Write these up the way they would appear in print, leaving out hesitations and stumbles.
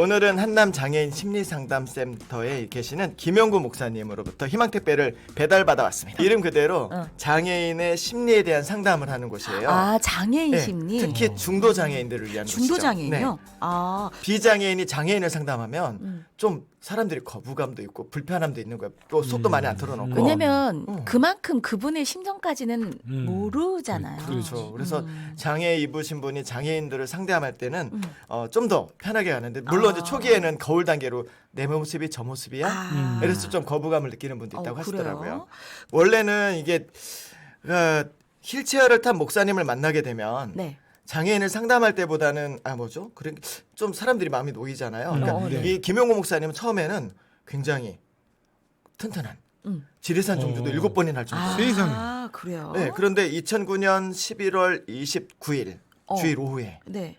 오늘은 한남 장애인 심리상담센터에 계시는 김영구 목사님으로부터 희망택배를 배달받아 왔습니다. 이름 그대로 장애인의 심리에 대한 상담을 하는 곳이에요. 아, 장애인 네, 심리? 특히 중도 장애인들을 위한 중도 곳이죠. 장애인요? 네. 아, 비장애인이 장애인을 상담하면 좀 사람들이 거부감도 있고 불편함도 있는 거예요. 또 속도 많이 안 털어놓고. 왜냐면 그만큼 그분의 심정까지는 모르잖아요. 그렇죠. 그래서 장애 입으신 분이 장애인들을 상대할 때는 좀 더 편하게 가는데 물론 이제 초기에는 거울 단계로 내 모습이 저 모습이야? 이래서 좀 거부감을 느끼는 분도 있다고 하시더라고요. 그래요? 원래는 이게 휠체어를 탄 목사님을 만나게 되면 네. 장애인을 상담할 때보다는 그래 좀 사람들이 마음이 놓이잖아요. 그러니까 네. 이 김용호 목사님은 처음에는 굉장히 튼튼한 지리산 종주도 7번이나 할 정도로. 세상에. 아, 그래요? 네, 그런데 2009년 11월 29일 주일 오후에 네.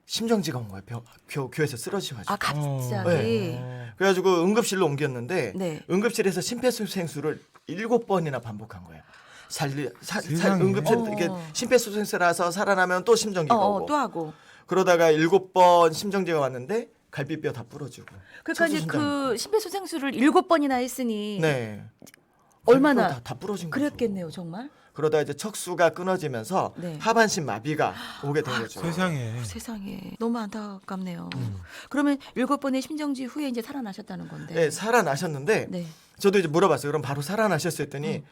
심정지가 온 거예요. 교회에서 쓰러지셔가지고. 아, 갑자기? 네. 그래가지고 응급실로 옮겼는데 네. 응급실에서 심폐소생술을 7번이나 반복한 거예요. 세상에. 응급실 이게 심폐소생술라서 살아나면 또 심정지가 오고. 또 하고. 그러다가 7번 심정지가 왔는데 갈비뼈 다 부러지고. 그러니까 이제 그 심폐소생술을 7번이나 했으니 네. 얼마나 갈비뼈 다 부러진 거죠. 그랬겠네요, 정말? 그러다 이제 척수가 끊어지면서 네. 하반신 마비가 오게 된 거죠. 세상에. 세상에. 너무 안타깝네요. 그러면 7번의 심정지 후에 이제 살아나셨다는 건데. 네, 살아나셨는데 네. 저도 이제 물어봤어요. 그럼 바로 살아나셨어요 했더니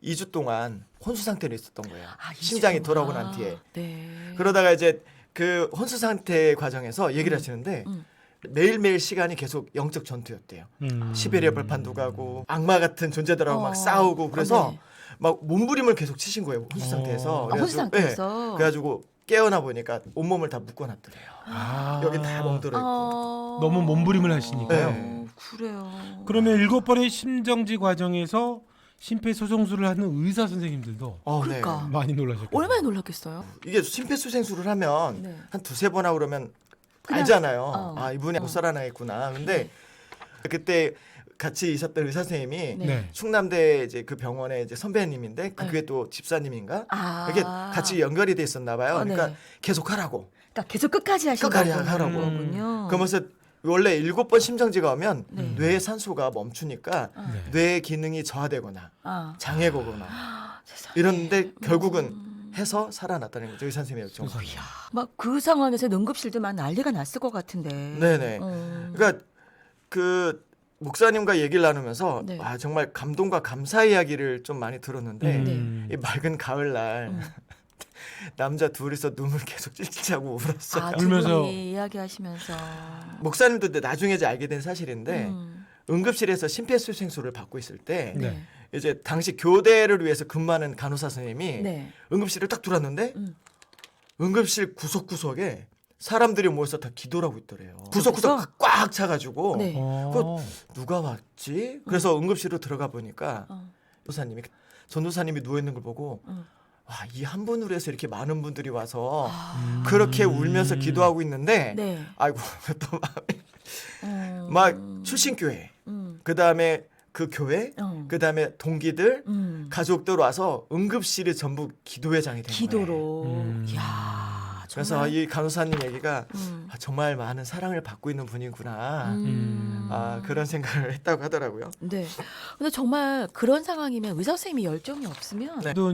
2주 동안 혼수 상태로 있었던 거예요. 아, 심장이 이주구나. 돌아오고 난 뒤에. 네. 그러다가 이제 그 혼수 상태 과정에서 얘기를 하시는데 매일매일 시간이 계속 영적 전투였대요. 시베리아 벌판도 가고 악마 같은 존재들하고 막 싸우고 그래서 네. 막 몸부림을 계속 치신 거예요. 혼수 상태에서. 아, 혼수 상태에서? 네. 그래가지고 깨어나 보니까 온몸을 다 묶어놨더래요. 아. 여기 다 멍들어 있고. 너무 몸부림을 하시니까요. 네. 그래요. 그러면 7번의 심정지 과정에서 심폐소생술을 하는 의사 선생님들도 그러니까. 많이 놀라셨겠어요. 얼마나 놀랐겠어요? 이게 심폐소생술을 하면 네. 한 2-3번 하고 그러면 그냥, 알잖아요. 이분이 못 살아나겠구나. 근데 그때 같이 있었던 의사 선생님이 네. 충남대 이제 그 병원의 이제 선배님인데 네. 그게 또 집사님인가? 아. 이게 같이 연결이 돼 있었나 봐요. 그러니까 네. 계속 하라고. 그러니까 계속 끝까지 끝까지 하신다고 하라고. 거군요. 그러면서 원래 7번 심정지가 오면 네. 뇌의 산소가 멈추니까 네. 뇌의 기능이 저하되거나 아. 장애가 오거나 세상에. 이러는데 결국은 해서 살아났다는 거죠. 의사 선생님이 좀. 막 그 상황에서 응급실도 막 난리가 났을 것 같은데. 네네. 그러니까 그 목사님과 얘기를 나누면서 네. 정말 감동과 감사 이야기를 좀 많이 들었는데 이 맑은 가을날 남자 둘이서 눈물 계속 찔찔하고 울었어요. 아, 울면서. 두 분이 이야기하시면서. 목사님도 근데 나중에 이제 알게 된 사실인데 응급실에서 심폐소생술을 받고 있을 때 네. 이제 당시 교대를 위해서 근무하는 간호사 선생님이 네. 응급실을 딱 들어왔는데 응급실 구석구석에 사람들이 모여서 다 기도를 하고 있더래요. 구석구석 꽉 차가지고 네. 누가 왔지? 그래서 응급실로 들어가 보니까 전도사님이 누워 있는 걸 보고 와, 이 한 분으로 해서 이렇게 많은 분들이 와서 그렇게 울면서 기도하고 있는데 네. 아이고 또 막 출신교회 그다음에 그 교회 그다음에 동기들 가족들 와서 응급실이 전부 기도회장이 된 거예요. 기도로. 이야. 그래서 정말. 이 간호사님 얘기가 정말 많은 사랑을 받고 있는 분이구나. 그런 생각을 했다고 하더라고요. 네. 근데 정말 그런 상황이면 의사 선생님이 열정이 없으면 네. 또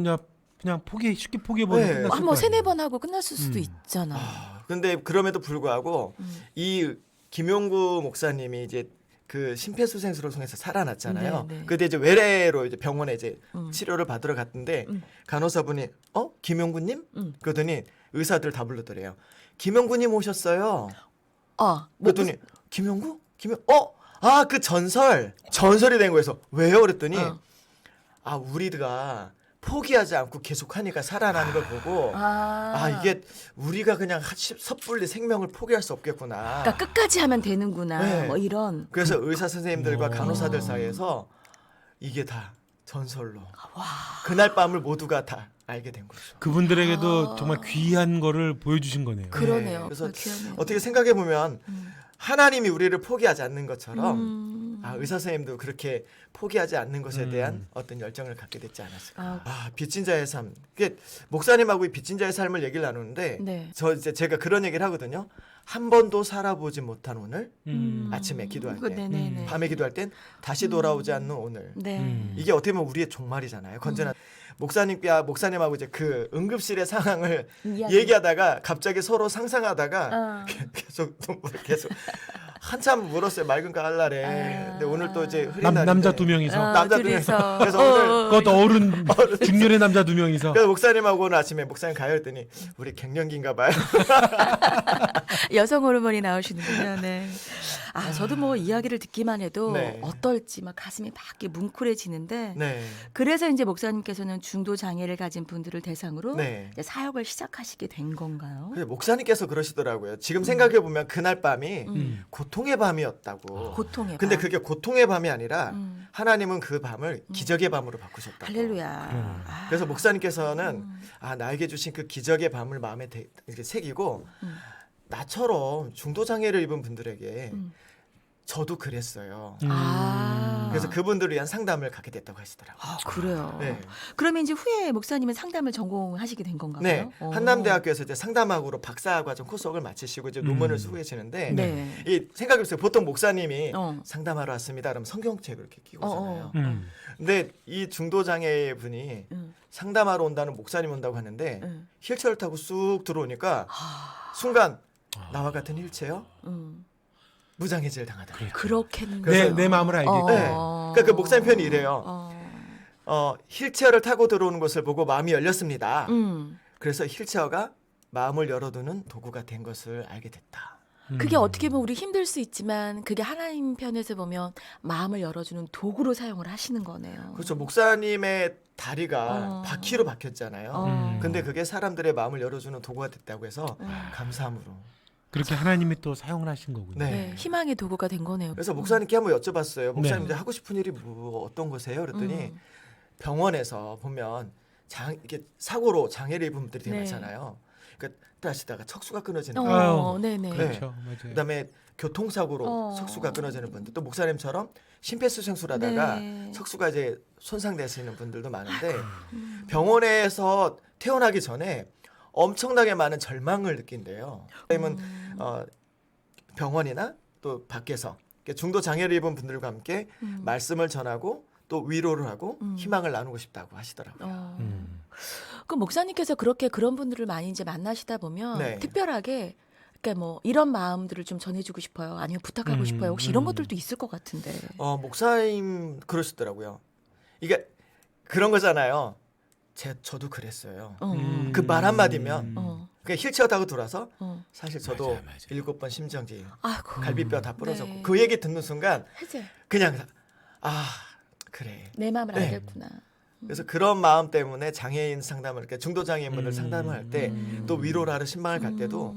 그냥 쉽게 포기해버리고 네. 끝났을 한 번 거 세네 아니에요. 번 하고 끝났을 수도 있잖아. 근데 그럼에도 불구하고 이 김용구 목사님이 이제 그 심폐소생술을 통해서 살아났잖아요. 네, 네. 그때 이제 외래로 이제 병원에 이제 치료를 받으러 갔는데 간호사분이 김용구님? 그러더니 의사들 다 불렀더래요. 김용구님 오셨어요. 그랬더니 김용구? 그 전설이 된 거에서 왜요? 그랬더니 우리가 포기하지 않고 계속 하니까 살아나는 걸 보고 이게 우리가 그냥 섣불리 생명을 포기할 수 없겠구나. 그러니까 끝까지 하면 되는구나. 네. 뭐 이런. 그래서 의사 선생님들과 간호사들 사이에서 이게 다 전설로 그날 밤을 모두가 다 알게 된 거죠. 그분들에게도 정말 귀한 거를 보여주신 거네요. 그러네요. 그래서 귀하네요. 어떻게 생각해 보면 하나님이 우리를 포기하지 않는 것처럼 의사 선생님도 그렇게 포기하지 않는 것에 대한 어떤 열정을 갖게 됐지 않았을까. 빚진 자의 삶. 이게 목사님하고 이 빚진 자의 삶을 얘기를 나누는데 네. 제가 그런 얘기를 하거든요. 한 번도 살아보지 못한 오늘, 아침에 기도할 때, 네네네. 밤에 기도할 땐 다시 돌아오지 않는 오늘. 네. 이게 어떻게 보면 우리의 종말이잖아요. 건전한 목사님하고 이제 그 응급실의 상황을 얘기하다가 갑자기 서로 상상하다가 계속 한참 물었어요. 맑은 가을날에. 근데 오늘 또 이제 흐린 날인데 남자 두 명이서 남자 두 명이서. 그래서 오늘 그것도 어른 중년의 남자 두 명이서. 그래서 목사님하고 오늘 아침에 목사님 가요 했더니 우리 갱년기인가 봐요. 여성 호르몬이 나오시는군요. 네. 저도 뭐 이야기를 듣기만 해도 네. 어떨지 막 가슴이 막 이렇게 뭉클해지는데 네. 그래서 이제 목사님께서는 중도 장애를 가진 분들을 대상으로 네. 이제 사역을 시작하시게 된 건가요? 그래서 목사님께서 그러시더라고요. 지금 생각해 보면 그날 밤이 고통의 밤이었다고. 고통의 근데 밤. 그게 고통의 밤이 아니라 하나님은 그 밤을 기적의 밤으로 바꾸셨다고. 할렐루야. 그래서 목사님께서는 나에게 주신 그 기적의 밤을 마음에 이렇게 새기고 나처럼 중도 장애를 입은 분들에게 저도 그랬어요. 그래서 그분들을 위한 상담을 갖게 됐다고 하시더라고요. 그래요. 네. 그러면 이제 후에 목사님은 상담을 전공하시게 된 건가요? 네, 한남대학교에서 이제 상담학으로 박사과정 코스석을 마치시고 이제 논문을 수후하시는데 네. 이 생각해보세요. 보통 목사님이 어. 상담하러 왔습니다. 그러면 성경책을 이렇게 끼고 오잖아요. 음. 근데 이 중도 장애 분이 상담하러 온다는 목사님 온다고 하는데 휠체어를 타고 쑥 들어오니까 순간 나와 같은 휠체어 무장해제를 당하더라고요. 그렇겠네. 내 마음을 알겠고. 네. 그러니까 그 목사님 표현이 이래요. 휠체어를 타고 들어오는 것을 보고 마음이 열렸습니다. 그래서 휠체어가 마음을 열어두는 도구가 된 것을 알게 됐다. 그게 어떻게 보면 우리 힘들 수 있지만 그게 하나님 편에서 보면 마음을 열어주는 도구로 사용을 하시는 거네요. 그렇죠. 목사님의 다리가 바퀴로 박혔잖아요. 근데 그게 사람들의 마음을 열어주는 도구가 됐다고 해서 감사함으로. 그렇게 하나님이 또 사용을 하신 거군요. 네. 네, 희망의 도구가 된 거네요. 그래서 목사님께 한번 여쭤봤어요. 목사님 네. 이제 하고 싶은 일이 어떤 거세요? 그랬더니 병원에서 보면 이렇게 사고로 장애를 입은 분들이 되게 네. 많잖아요. 그러니까 하시다가 척수가 끊어지는 네네. 그렇죠. 맞아요. 그다음에 교통사고로 척수가 끊어지는 분들 또 목사님처럼 심폐소생술 하다가 네. 척수가 이제 손상되시는 분들도 많은데 병원에서 퇴원하기 전에 엄청나게 많은 절망을 느낀대요. 왜냐면 병원이나 또 밖에서 중도 장애를 입은 분들과 함께 말씀을 전하고 또 위로를 하고 희망을 나누고 싶다고 하시더라고요. 그 목사님께서 그렇게 그런 분들을 많이 이제 만나시다 보면 네. 특별하게 그러니까 뭐 이런 마음들을 좀 전해주고 싶어요. 아니면 부탁하고 싶어요. 혹시 이런 것들도 있을 것 같은데. 목사님 그러시더라고요. 이게 그런 거잖아요. 저도 그랬어요. 그 말 한마디면 그냥 휠체어 타고 돌아서 사실 저도 맞아요. 7번 심정지 아이고. 갈비뼈 다 부러졌고 네. 그 얘기 듣는 순간 해제. 그냥 그래. 내 마음을 네. 알겠구나. 그래서 그런 마음 때문에 장애인 상담을 이렇게 중도 장애인분들 상담을 할 때 또 위로를 하러 신방을 갈 때도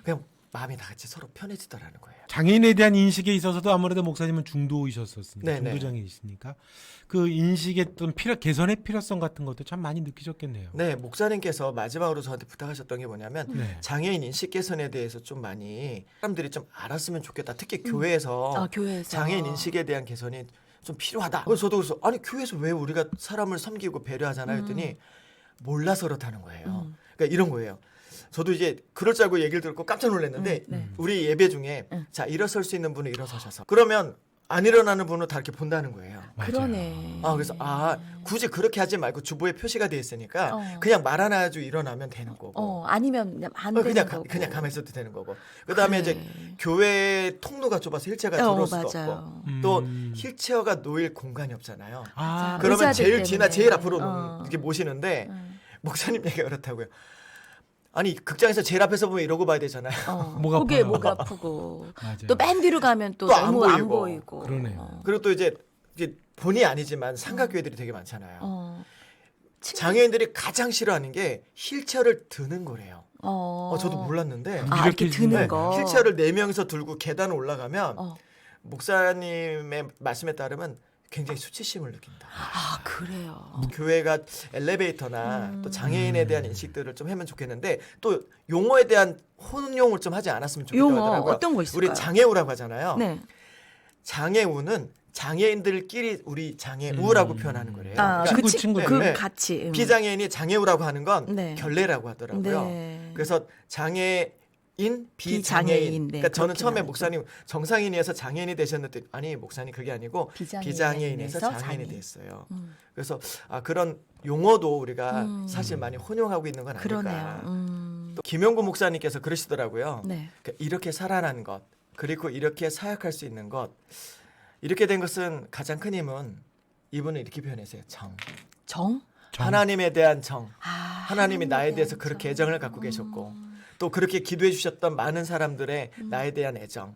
그냥 마음이 다 같이 서로 편해지더라는 거예요. 장애인에 대한 인식에 있어서도 아무래도 목사님은 중도이셨었으니까 네네. 중도장애이시니까 그 인식의 어떤 개선의 필요성 같은 것도 참 많이 느끼셨겠네요. 네, 목사님께서 마지막으로 저한테 부탁하셨던 게 뭐냐면 네. 장애인 인식 개선에 대해서 좀 많이 사람들이 좀 알았으면 좋겠다. 특히 교회에서 교회에서 장애인 인식에 대한 개선이 좀 필요하다. 그래서 저도 그래서 아니 교회에서 왜 우리가 사람을 섬기고 배려하잖아 했더니 몰라서 그렇다는 거예요. 그러니까 이런 거예요. 저도 이제 그럴 줄 알고 얘기를 듣고 깜짝 놀랐는데 우리 예배 중에 자 일어설 수 있는 분은 일어서셔서 그러면 안 일어나는 분은 다 이렇게 본다는 거예요. 그러네. 그래서 굳이 그렇게 하지 말고 주보에 표시가 돼 있으니까 그냥 말 하나 해가지고 일어나면 되는 거고. 아니면 안 되는 그냥 거고. 그냥 가만히 있어도 되는 거고. 그다음에 그래. 이제 교회 통로가 좁아서 휠체어가 들어올 수도 맞아요. 없고 또 휠체어가 놓일 공간이 없잖아요. 맞아. 그러면 의자들 제일 뒤나 때문에. 제일 앞으로 이렇게 모시는데 목사님 얘기가 그렇다고요. 아니 극장에서 제일 앞에서 보면 이러고 봐야 되잖아요. 목 그게 아파요. 목 아프고 맞아요. 또 맨 뒤로 가면 또 또안 너무 안 보이고. 보이고. 그러네요. 그리고 또 이제 본의 아니지만 상가교회들이 되게 많잖아요. 어. 장애인들이 가장 싫어하는 게 휠체어를 드는 거래요. 저도 몰랐는데 이렇게 이렇게 드는 네, 거. 휠체어를 4명이서 들고 계단을 올라가면 어. 목사님의 말씀에 따르면 굉장히 수치심을 느낀다. 그래요. 교회가 엘리베이터나 또 장애인에 대한 인식들을 좀 하면 좋겠는데 또 용어에 대한 혼용을 좀 하지 않았으면 좋겠다고 용어 하더라고요. 어떤 거 있을까요? 우리 장애우라고 하잖아요. 네. 장애우는 장애인들끼리 우리 장애우라고 표현하는 거래요. 그러니까 친구, 그치? 친구. 그 네. 같이. 비장애인이 장애우라고 하는 건 네. 결례라고 하더라고요. 네. 그래서 장애인, 비장애인. 비장애인, 네, 그러니까 저는 그렇게 처음에 나누죠. 목사님 정상인이어서 장애인이 되셨는데 아니 목사님 그게 아니고 비장애인에서 장애인이 장애인. 됐어요. 그래서 그런 용어도 우리가 사실 많이 혼용하고 있는 건 아닐까. 그러네요. 또 김용구 목사님께서 그러시더라고요. 네. 그러니까 이렇게 살아난 것 그리고 이렇게 사역할 수 있는 것 이렇게 된 것은 가장 큰 힘은 이분은 이렇게 표현했어요. 정. 정? 하나님에 대한 정. 아, 하나님이 나에 하나님에 대해서 대한 그렇게 정. 애정을 갖고 계셨고 또 그렇게 기도해 주셨던 많은 사람들의 나에 대한 애정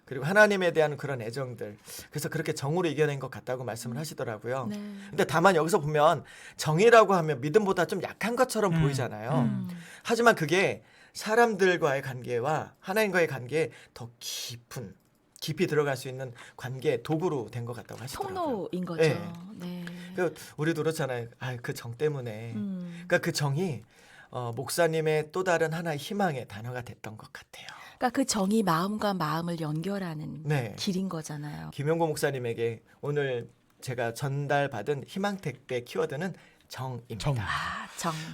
그리고 하나님에 대한 그런 애정들 그래서 그렇게 정으로 이겨낸 것 같다고 말씀을 하시더라고요. 네. 근데 다만 여기서 보면 정이라고 하면 믿음보다 좀 약한 것처럼 보이잖아요. 하지만 그게 사람들과의 관계와 하나님과의 관계에 더 깊이 들어갈 수 있는 관계 도구로 된 것 같다고 하시더라고요. 통로인 거죠. 네. 네. 그 우리도 그렇잖아요. 그 정 때문에. 음. 그러니까 그 정이 목사님의 또 다른 하나의 희망의 단어가 됐던 것 같아요. 그러니까 그 정이 마음과 마음을 연결하는 네. 길인 거잖아요. 김용고 목사님에게 오늘 제가 전달받은 희망 택배 키워드는 정입니다. 정. 아, 정.